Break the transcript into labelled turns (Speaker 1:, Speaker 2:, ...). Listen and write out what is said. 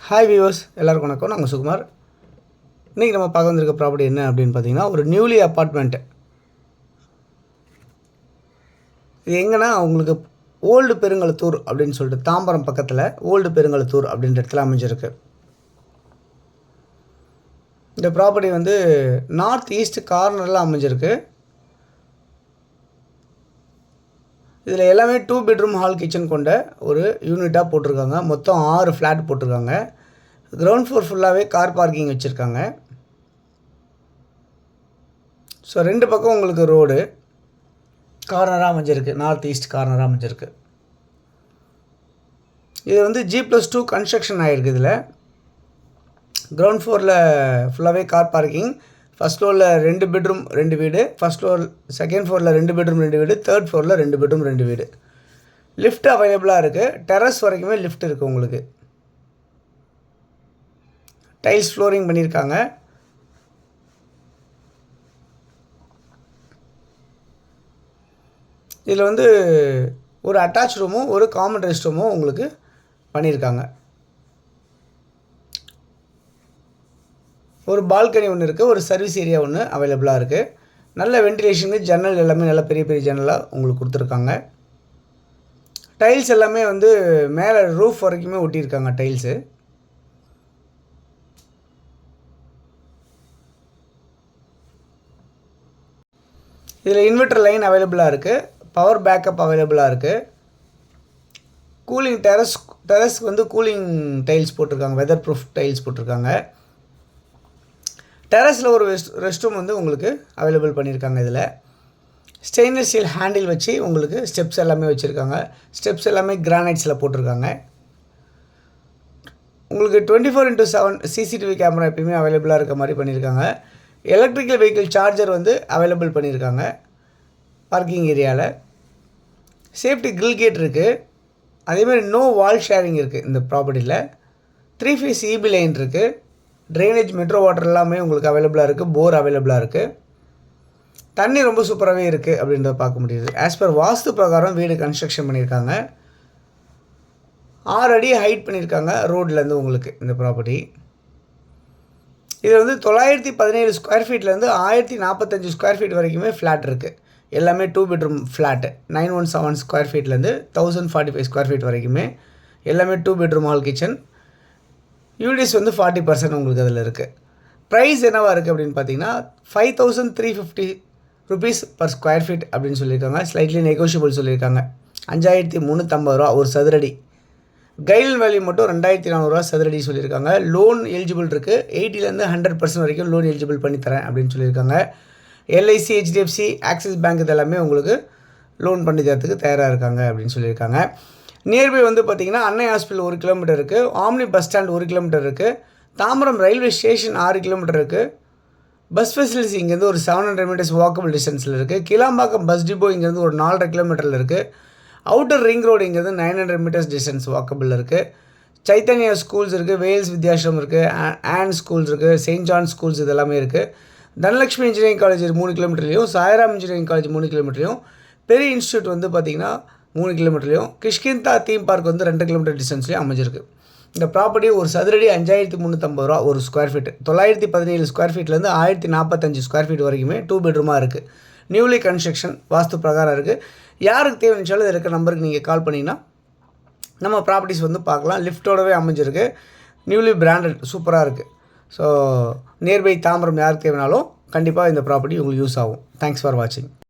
Speaker 1: Hi viewers, எல்லாருக்கும் வணக்கம். நாங்கள் சுகுமார். இன்றைக்கி நம்ம பார்க்க வந்திருக்க ப்ராப்பர்ட்டி என்ன அப்படின்னு பார்த்தீங்கன்னா, ஒரு நியூலி அப்பார்ட்மெண்ட்டு. இது எங்கன்னா உங்களுக்கு ஓல்டு பெருங்கலத்தூர் அப்படின்னு சொல்லிட்டு தாம்பரம் பக்கத்தில் ஓல்டு பெருங்கலத்தூர் அப்படின்ற இடத்துல அமைஞ்சிருக்கு. இந்த ப்ராப்பர்ட்டி வந்து நார்த் ஈஸ்ட் கார்னரில் அமைஞ்சிருக்கு. இதில் எல்லாமே 2 பெட்ரூம் ஹால் கிச்சன் கொண்ட ஒரு யூனிட்டாக போட்டிருக்காங்க. மொத்தம் 6 ஃப்ளாட் போட்டிருக்காங்க. கிரவுண்ட் ஃப்ளோர் ஃபுல்லாகவே கார் பார்க்கிங் வச்சுருக்காங்க. ஸோ 2 பக்கம் உங்களுக்கு ரோடு கார்னராக அமைஞ்சிருக்கு. நார்த் ஈஸ்ட் கார்னராக அமைஞ்சிருக்கு. இது வந்து G+2 கன்ஸ்ட்ரக்ஷன் ஆகிருக்கு. இதில் கிரவுண்ட் ஃப்ளோரில் ஃபுல்லாகவே கார் பார்க்கிங். ஃபஸ்ட் ஃப்ளோரில் 2 பெட்ரூம் 2 வீடு, செகண்ட் ஃப்ளோரில் 2 பெட்ரூம் 2 வீடு, தேர்ட் ஃப்ளோரில் 2 பெட்ரூம் 2 வீடு. லிஃப்ட் அவைலபிளாக இருக்குது. டெரஸ் வரைக்குமே லிஃப்ட் இருக்குது. உங்களுக்கு டைல்ஸ் ஃப்ளோரிங் பண்ணியிருக்காங்க. இதில் வந்து ஒரு அட்டாச் ரூமும் ஒரு காமன் ரெஸ்ட் ரூமும் உங்களுக்கு பண்ணியிருக்காங்க. ஒரு பால்கனி ஒன்று இருக்குது. ஒரு சர்வீஸ் ஏரியா ஒன்று அவைலபிளாக இருக்குது. நல்ல வென்டிலேஷனுக்கு ஜன்னல் எல்லாமே நல்ல பெரிய பெரிய ஜன்னலாக உங்களுக்கு கொடுத்துருக்காங்க. டைல்ஸ் எல்லாமே வந்து மேலே ரூஃப் வரைக்குமே ஒட்டியிருக்காங்க டைல்ஸு. இதில் இன்வெர்டர் லைன் அவைலபிளாக இருக்குது. பவர் பேக்கப் அவைலபிளாக இருக்குது. கூலிங் டெரஸ்க்கு வந்து கூலிங் டைல்ஸ் போட்டிருக்காங்க. வெதர் ப்ரூஃப் டைல்ஸ் போட்டிருக்காங்க. டெரஸில் ஒரு ரெஸ்ட் ரூம் வந்து உங்களுக்கு அவைலபிள் பண்ணியிருக்காங்க. இதில் ஸ்டெயின்லெஸ் ஸ்டீல் ஹேண்டில் வச்சு உங்களுக்கு ஸ்டெப்ஸ் எல்லாமே வச்சுருக்காங்க. ஸ்டெப்ஸ் எல்லாமே கிரானைட்ஸில் போட்டிருக்காங்க. உங்களுக்கு 24/7 சிசிடிவி கேமரா எப்பயுமே அவைலபிளாக இருக்க மாதிரி பண்ணியிருக்காங்க. எலக்ட்ரிக்கல் வெஹிக்கிள் சார்ஜர் வந்து அவைலபிள் பண்ணியிருக்காங்க பார்க்கிங் ஏரியாவில். சேஃப்டி கிரில் கேட் இருக்குது. அதேமாதிரி நோ வால் ஷேரிங் இருக்குது இந்த ப்ராப்பர்ட்டியில். 3 ஃபேஸ் இபி லைன் இருக்குது. ட்ரைனேஜ் மெட்ரோ வாட்டர் எல்லாமே உங்களுக்கு அவைலபிளாக இருக்குது. போர் அவைலபிளாக இருக்குது. தண்ணி ரொம்ப சூப்பராகவே இருக்குது அப்படின்றத பார்க்க முடியுது. ஆஸ் பர் வாஸ்து பிரகாரம் வீடு கன்ஸ்ட்ரக்ஷன் பண்ணியிருக்காங்க. 6 அடி ஹைட் பண்ணியிருக்காங்க ரோட்லேருந்து உங்களுக்கு இந்த ப்ராப்பர்ட்டி. இதில் வந்து 917 ஸ்கொயர் ஃபீட்லேருந்து 1045 ஸ்கொயர் ஃபீட் வரைக்குமே ஃப்ளாட் இருக்குது. எல்லாமே 2 பெட்ரூம் ஃப்ளாட்டு. 917 ஸ்கொயர் ஃபீட்லேருந்து 1045 ஸ்கொயர் ஃபீட் வரைக்குமே எல்லாமே 2 பெட்ரூம் ஹால் கிச்சன். யூடிஎஸ் வந்து 40% உங்களுக்கு அதில் இருக்குது. ப்ரைஸ் என்னவாக இருக்குது அப்படின்னு பார்த்தீங்கன்னா 5350 ருபீஸ் பர் ஸ்கொயர் ஃபீட் அப்படின்னு சொல்லியிருக்காங்க. ஸ்லைட்லி நெகோஷியபிள் சொல்லியிருக்காங்க. 5350 ரூபா ஒரு சதுரடி. கைடல் வேல்யூ மட்டும் 2400 சதுரடி சொல்லியிருக்காங்க. லோன் எலிஜிபிள் இருக்குது. 80லேருந்து 100% வரைக்கும் லோன் எலிஜிபிள் பண்ணித்தரேன் அப்படின்னு சொல்லியிருக்காங்க. LIC, HDFC, ஆக்சிஸ் பேங்க் இதெல்லாமே உங்களுக்கு லோன் பண்ணி தரத்துக்கு தயாராக இருக்காங்க அப்படின்னு சொல்லியிருக்காங்க. நியர்பை வந்து பார்த்திங்கன்னா அன்னை ஹாஸ்பிட்டல் 1 கிலோமீட்டர் இருக்குது. ஆம்னி பஸ் ஸ்டாண்ட் 1 கிலோமீட்டர் இருக்குது. தாம்பரம் ரயில்வே ஸ்டேஷன் 6 கிலோமீட்டர் இருக்குது. பஸ் ஃபெசிலிட்டிஸ் இங்கேருந்து ஒரு 700 மீட்டர்ஸ் வாக்கபிள் டிஸ்டன்ஸில் இருக்குது. கிளாம்பாக்கம் பஸ் டிப்போ இங்கேருந்து ஒரு 4.5 கிலோமீட்டரில் இருக்குது. அவுட்டர் ரிங் ரோடு இங்கேருந்து 900 மீட்டர்ஸ் டிஸ்டன்ஸ் வாக்கபிள் இருக்குது. சைத்தன்யா ஸ்கூல்ஸ் இருக்குது. வேல்ஸ் வித்யாசிரம் இருக்குது. ஆன் ஸ்கூல்ஸ் இருக்குது. செயின்ட் ஜான் ஸ்கூல்ஸ் இதெல்லாமே இருக்குது. தனலக்ஷ்மி இன்ஜினியரிங் காலேஜ் 3 கிலோமீட்டர்லையும், சாய்ராம் இன்ஜினியரிங் காலேஜ் 3 கிலோமீட்டர்லையும், பெரிய இன்ஸ்டியூட் வந்து பார்த்திங்கன்னா 3 கிலோமீட்டர்லையும், கிஷ்கிந்தா தீம் பார்க் வந்து 2 கிலோமீட்டர் டிஸ்டன்ஸ்லையும் அமைஞ்சிருக்கு. இந்த ப்ராப்பர்ட்டி ஒரு சதுரடி 5350 ரூபா ஒரு ஸ்கொயர் ஃபீட். 917 ஸ்கொயர் ஃபீட்லேருந்து 1045 ஸ்கொயர் ஃபீட் வரைக்குமே 2 பெட்ரூமாக இருக்குது. நியூலி கன்ஸ்ட்ரக்ஷன் வாஸ்து பிரகாரம் இருக்குது. யாருக்கு தேவைச்சாலும் இதில் இருக்க நம்பருக்கு நீங்கள் கால் பண்ணிங்கன்னா நம்ம ப்ராப்பர்ட்டிஸ் வந்து பார்க்கலாம். லிஃப்ட்டோடவே அமைஞ்சிருக்கு. நியூலி பிராண்டட் சூப்பராக இருக்குது. ஸோ நியர்பை தாம்பரம் யாருக்கு தேவைனாலும் கண்டிப்பாக இந்த ப்ராப்பர்ட்டி உங்களுக்கு யூஸ் ஆகும். தேங்க்ஸ் ஃபார் வாட்சிங்.